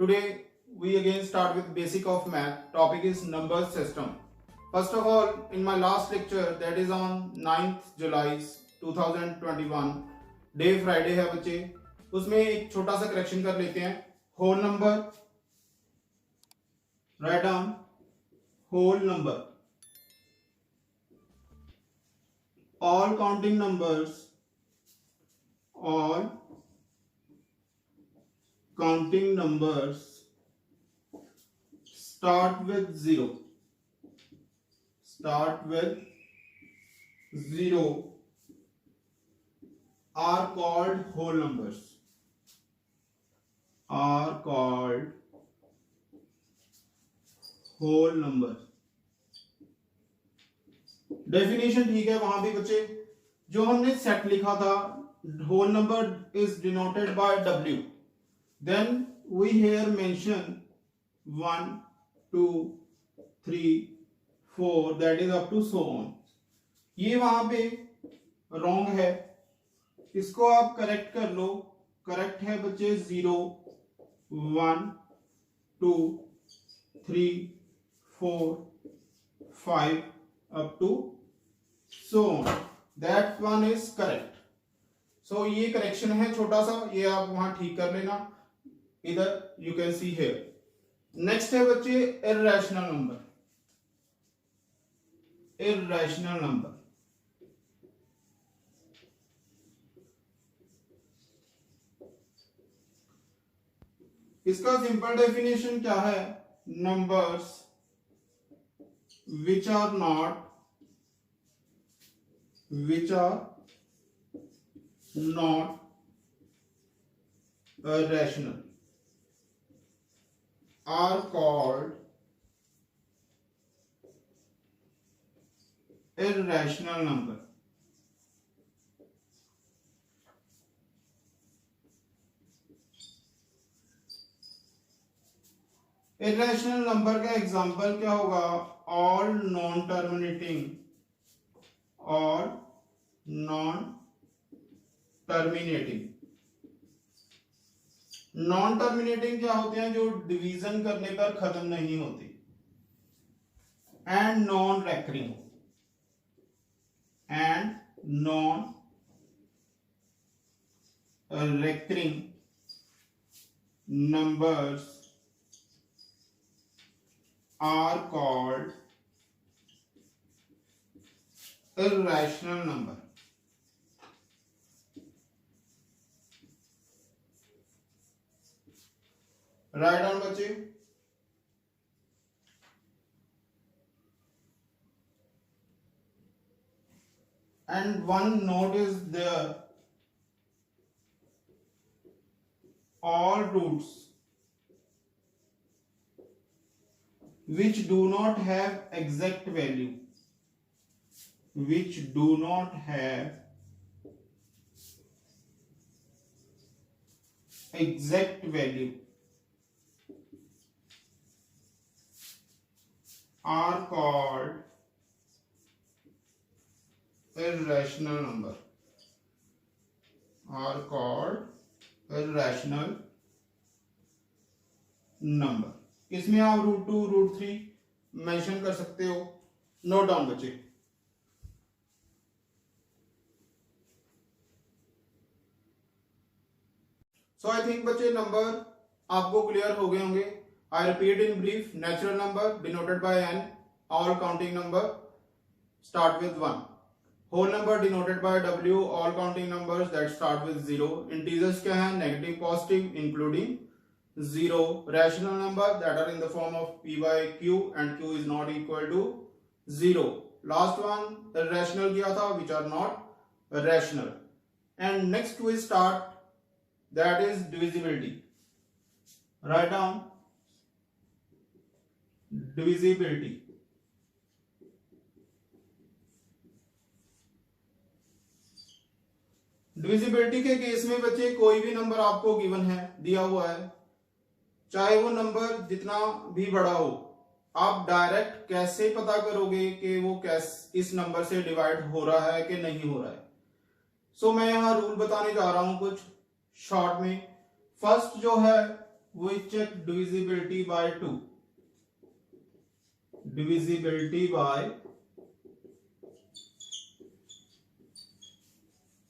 Today we again start with basic of math. Topic is number system. First of all, in my last lecture, that is on 9th July 2021, day Friday है बच्चे, उसमें एक छोटा सा correction कर लेते हैं. Whole number, write down whole number. All counting numbers start with zero. Are called whole numbers. Definition ठीक है वहां भी बच्चे. जो हमने सेट लिखा था, whole number is denoted by W. Then we here mention 1 2 3 4 that is up to so on. ये वहां पे रॉन्ग है, इसको आप करेक्ट कर लो. करेक्ट है बच्चे 0 1 2 3 4 5 up to so on. That one is correct. So ये करेक्शन है छोटा सा, ये आप वहां ठीक कर लेना. इधर you can see here. Next है बच्चे irrational number. इसका सिंपल डेफिनेशन क्या है? Numbers which are not rational are called irrational number. Irrational number का एग्जांपल क्या होगा? ऑल नॉन टर्मिनेटिंग क्या होते हैं? जो डिवीजन करने पर खत्म नहीं होती. And non recurring numbers are called irrational number. Write down बच्चे. And one note is there. All roots which do not have exact value are called irrational number. इसमें आप √2 √3 मेंशन कर सकते हो. नोट डाउन बच्चे. सो आई थिंक बच्चे number आपको clear हो गए होंगे. I repeat in brief. Natural number denoted by n. All counting number start with 1. Whole number denoted by W. All counting numbers that start with 0. Integers क्या है? Negative positive including 0. Rational number that are in the form of p by q and q is not equal to 0. Last one irrational किया था, which are not rational. And next we start, that is divisibility. Write down divisibility. Divisibility के case में बच्चे कोई भी number आपको given है, दिया हुआ है, चाहे वो नंबर जितना भी बड़ा हो, आप डायरेक्ट कैसे पता करोगे कि वो इस नंबर से डिवाइड हो रहा है कि नहीं हो रहा है? सो मैं यहां रूल बताने जा रहा हूं कुछ शॉर्ट में. फर्स्ट जो है we check divisibility by 2. Divisibility by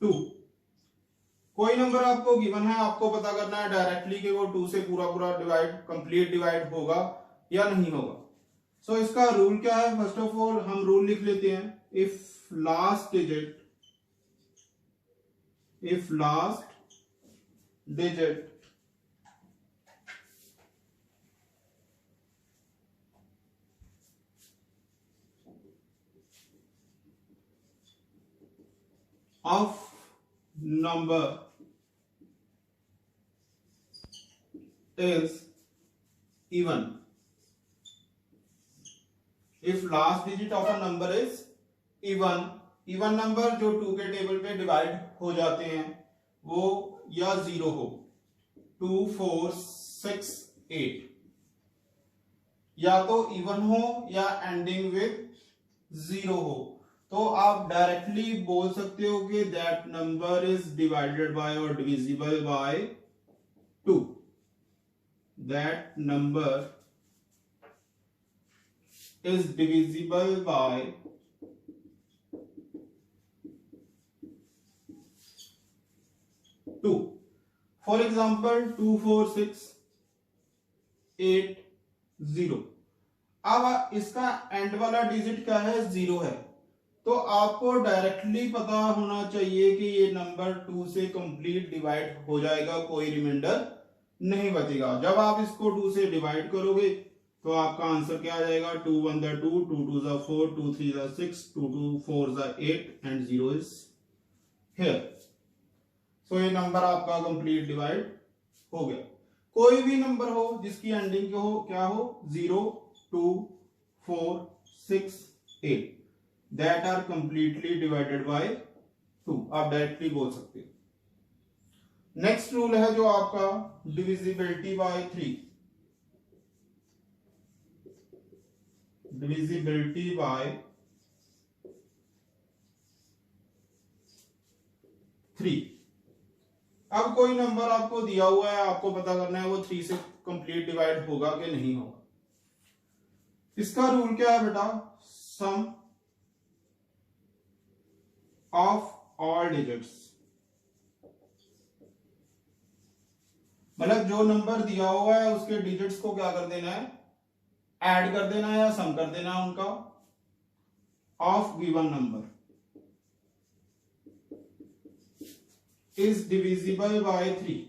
2. कोई नंबर आपको गिवन है, आपको पता करना है डायरेक्टली कि वो 2 से पूरा पूरा डिवाइड, कंप्लीट डिवाइड होगा या नहीं होगा. सो इसका रूल क्या है? फर्स्ट ऑफ ऑल हम रूल लिख लेते हैं. If last digit of number is even. If last digit of a number is even number जो 2 के टेबल पे डिवाइड हो जाते हैं वो या 0 हो, 2 4 6 8, या तो इवन हो या एंडिंग विद 0 हो, तो आप डायरेक्टली बोल सकते हो कि that number is divided by और divisible by 2. That number is divisible by 2. For example 2 4 6 8 0. अब इसका एंड वाला डिजिट क्या है? 0 है. तो आपको डायरेक्टली पता होना चाहिए कि ये नंबर 2 से कंप्लीट डिवाइड हो जाएगा, कोई रिमाइंडर नहीं बचेगा. जब आप इसको 2 से डिवाइड करोगे तो आपका आंसर क्या आ जाएगा? 2 1 2, 2 2 4, 2 3 6, 2 2 4 8 एंड 0 इज हियर. सो ये नंबर आपका कंप्लीट डिवाइड हो गया. कोई भी नंबर हो जिसकी एंडिंग क्या हो 0 2 4 6 8, that are completely divided by 2. आप डायरेक्टली बोल सकते हो. नेक्स्ट रूल है जो आपका डिविजिबिलिटी बाय 3. Divisibility bye 3. अब कोई नंबर आपको दिया हुआ है, आपको पता करना है वो 3 से कंप्लीट डिवाइड होगा कि नहीं होगा. इसका रूल क्या है बेटा? सम ऑफ ऑल डिजिट्स. मतलब जो नंबर दिया हुआ है उसके डिजिट्स को क्या कर देना है? ऐड कर देना है या सम कर देना है उनका, of given number is divisible by 3.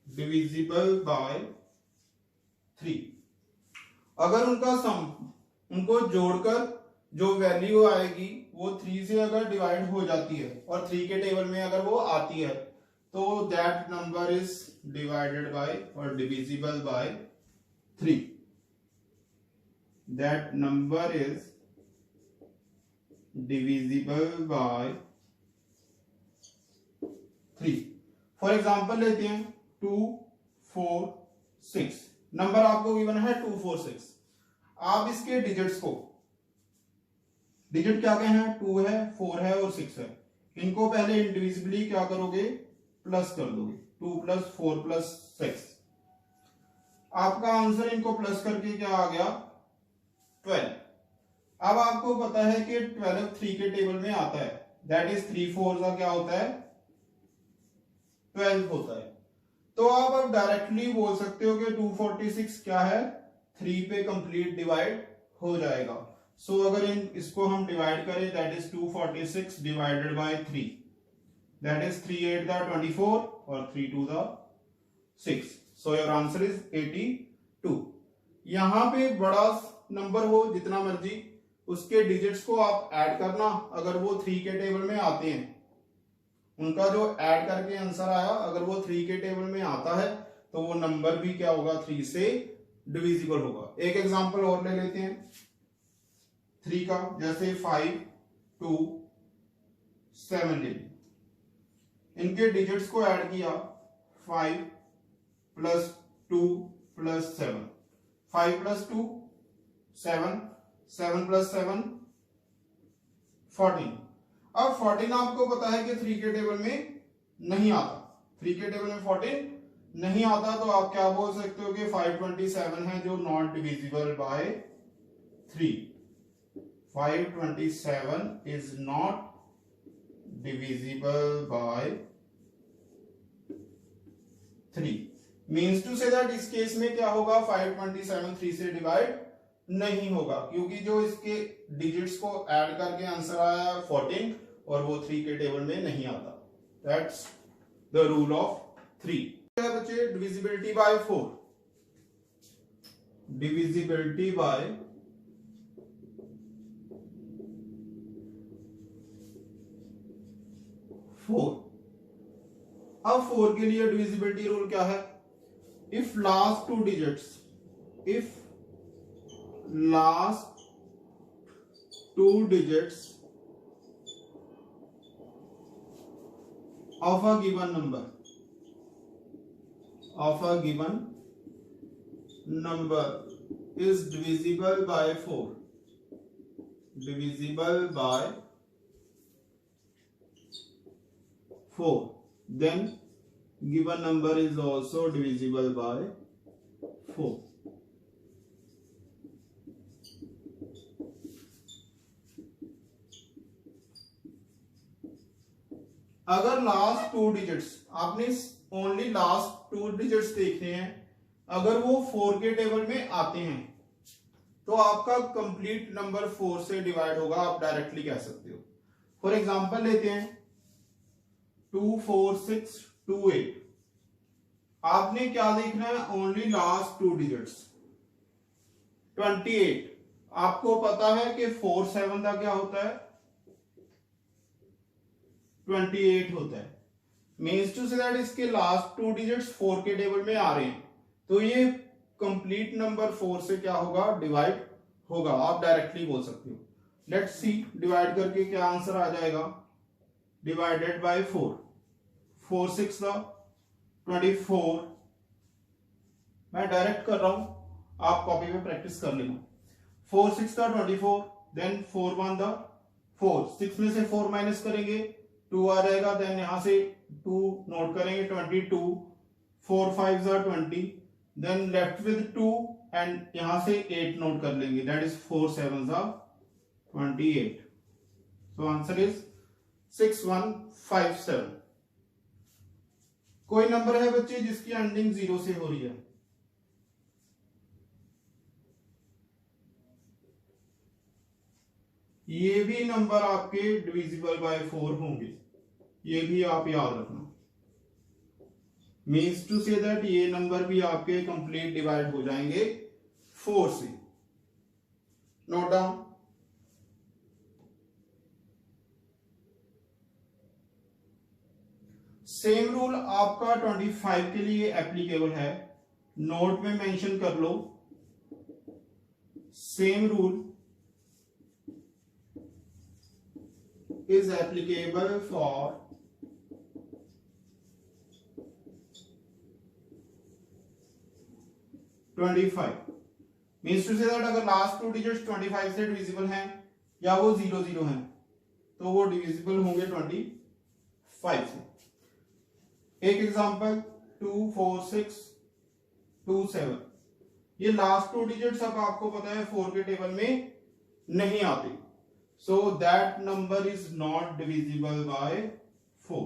Divisible by 3. अगर उनका सम, उनको जोड़कर जो वैल्यू आएगी वो 3 से अगर डिवाइड हो जाती है और 3 के टेबल में अगर वो आती है तो that number is divided by और divisible by 3. That number is divisible by 3. For example लेते हैं 2 4 6. नंबर आपको गिवन है 2 4 6. आप इसके डिजिट्स को, डिजिट क्या क्या है? 2 है, 4 है और 6 है. इनको पहले इंडिविजुअली क्या करोगे? प्लस कर दोगे. 2 + 4 + 6. आपका आंसर इनको प्लस करके क्या आ गया? 12. अब आपको पता है कि 12 3 के टेबल में आता है, दैट इज 3 4 का क्या होता है? 12 होता है. तो आप अब डायरेक्टली बोल सकते हो कि 246 क्या है? 3 पे कंप्लीट डिवाइड हो जाएगा. सो अगर इसको हम डिवाइड करें, that is 246 divided by 3, that is 3 8 24 और 3 2 6. So your answer is 82. यहां पे बड़ा नंबर हो जितना मर्जी, उसके डिजिट्स को आप ऐड करना. अगर वो 3 के टेबल में आते हैं, उनका जो ऐड करके आंसर आया अगर वो 3 के टेबल में आता है तो वो नंबर भी क्या होगा? 3 से डिविजिबल होगा. एक एग्जांपल और ले लेते हैं 3 का, जैसे 5 2 7 ले लिया. इनके डिजिट्स को ऐड किया, 5 + 2 + 7, 5 + 2 7, 7 + 7 14. अब 14 आपको पता है कि 3 के टेबल में नहीं आता, 3 के टेबल में 14 नहीं आता, तो आप क्या बोल सकते हो कि 527 है जो not divisible by 3। 527 is not divisible by 3 means to say that इस केस में क्या होगा, 527 3 से डिवाइड नहीं होगा, क्योंकि जो इसके डिजिट्स को ऐड करके आंसर आया 14 और वो 3 के टेबल में नहीं आता। That's the rule of 3। बच्चे डिविजिबिलिटी बाय 4, डिविजिबिलिटी बाय 4। अब 4 के लिए डिविजिबिलिटी रूल क्या है, if last two digits, if last two digits of a given number is divisible by 4, then given number is also divisible by 4। अगर last 2 digits, आपने only last 2 digits देखने हैं, अगर वो 4 के टेबल में आते हैं तो आपका कंप्लीट नंबर 4 से डिवाइड होगा, आप डायरेक्टली कह सकते हो। फॉर एग्जांपल लेते हैं 2 4 6 2 8। आपने क्या देखना है, ओनली लास्ट 2 डिजिट्स। 28 आपको पता है कि 4 7 का क्या होता है, 28 होता है। मीन्स टू से दैट इसके लास्ट 2 डिजिट्स 4 के टेबल में आ रहे हैं, तो ये कंप्लीट नंबर 4 से क्या होगा, डिवाइड होगा, आप डायरेक्टली बोल सकते हो। लेट्स सी, डिवाइड करके क्या आंसर आ जाएगा, डिवाइडेड बाय 4, 4 6 24। मैं डायरेक्ट कर रहा हूं, आप कॉपी में प्रैक्टिस कर लेना। 4 6 24, देन 4 1 4, 6 में से 4 माइनस करेंगे 2 आ जाएगा, देन यहां से 2 नोट करेंगे 22, 4 5 20, देन लेफ्ट विद 2 एंड यहां से 8 नोट कर लेंगे, that is 4 7 28। So answer is 6157। कोई नंबर है बच्चे जिसकी एंडिंग 0 से हो रही है, ये भी नंबर आपके डिविजिबल बाय 4 होंगे, ये भी आप याद रखना। मीन्स टू से दैट ये नंबर भी आपके कंप्लीट डिवाइड हो जाएंगे 4 से। Note down. सेम रूल आपका 25 के लिए एप्लीकेबल है, नोट में मेंशन कर लो। Same rule is applicable for 25। Means to say that अगर लास्ट 2 डिजिट्स 25 से डिविजिबल हैं या वो 0 0 हैं तो वो डिविजिबल होंगे 25 से। एक एग्जांपल 2 4 6 2 7, ये लास्ट 2 डिजिट्स अब आपको पता है 4 के टेबल में नहीं आते, so that number is not divisible by 4,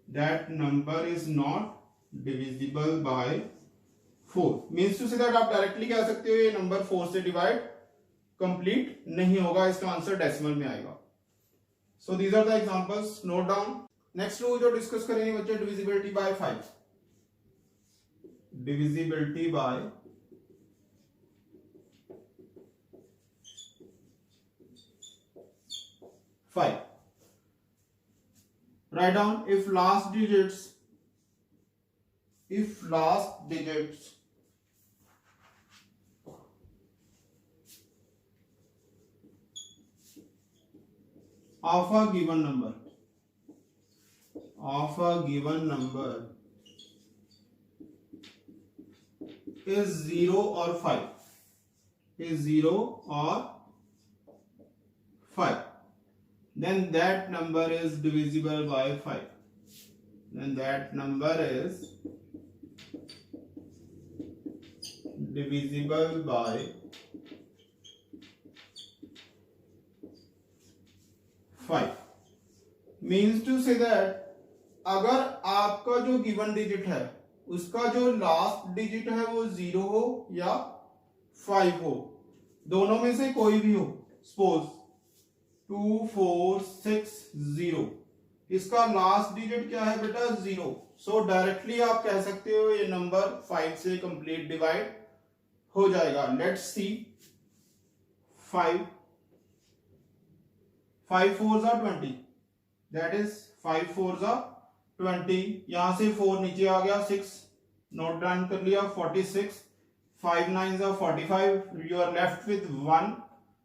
that number is not divisible by 4 means to say that आप डायरेक्टली कह सकते हो ये नंबर 4 से डिवाइड कंप्लीट नहीं होगा, इसका आंसर डेसिमल में आएगा। so these are the examples, note down। Next rule जो डिस्कस करेंगे बच्चे, divisibility bye 5, divisibility bye 5। Write down if last digits of a given number is 0 or 5, then that number is divisible by 5, then that number is divisible by 5. Means to say that अगर आपका जो given digit है उसका जो last digit है वो 0 हो या 5 हो, दोनों में से कोई भी हो, सपोज 2 4 6 0, इसका लास्ट डिजिट क्या है बेटा 0, सो डायरेक्टली आप कह सकते हो ये नंबर 5 से कंप्लीट डिवाइड हो जाएगा. Let's see 5 4s are 20, that is 5 4s are 20. यहां से 4 नीचे आ गया, 6 नोट डाउन कर लिया, 46, 5 9s are 45, you are left with 1,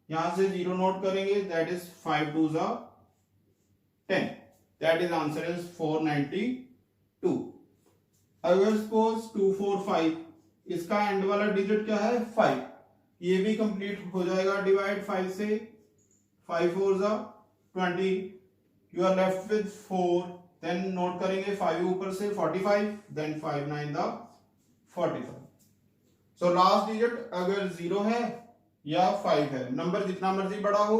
यहां से 0 नोट करेंगे, that is 5 2s are 10, that is answer is 492. अगर सपोज 2 4 5, इसका एंड वाला डिजिट क्या है 5, ये भी कंप्लीट हो जाएगा डिवाइड 5 से, 5 4s are 20, you are left with 4, then note करेंगे 5 ऊपर से 45, then 5 9 the 45. So last digit अगर 0 है या 5 है, नंबर जितना मर्जी बड़ा हो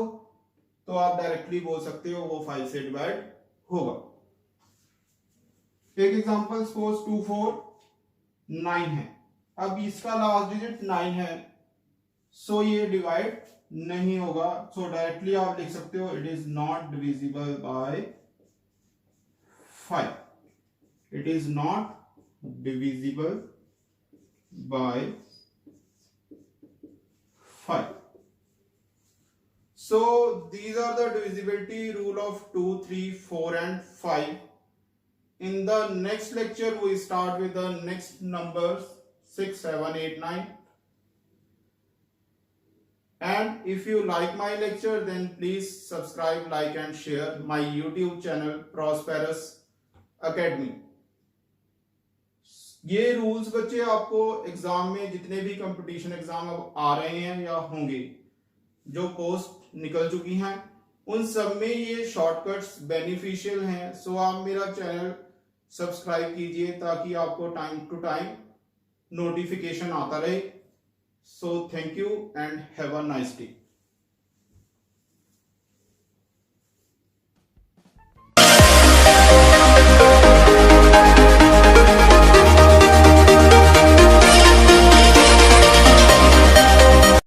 तो आप डायरेक्टली बोल सकते हो वो 5 से डिवाइड होगा. एक एग्जांपल, सपोज 2 4 9 है, अब इसका लास्ट डिजिट 9 है, सो ये डिवाइड नहीं होगा, सो डायरेक्टली आप लिख सकते हो it is not divisible bye 5. It is not divisible bye 5. So these are the divisibility rule of 2 3 4 and 5. In the next lecture we start with the next numbers 6 7 8 9. And if you like my lecture then please subscribe, like and share my YouTube channel Prosperous Academy. ये rules बच्चे आपको exam में जितने भी competition exam अब आ रहे हैं या होंगे, जो पोस्ट निकल चुकी हैं, उन सब में ये शॉर्टकट्स बेनिफिशियल हैं. सो आप मेरा चैनल सब्सक्राइब कीजिए ताकि आपको टाइम टू टाइम नोटिफिकेशन आता रहे. So thank you and have a nice day.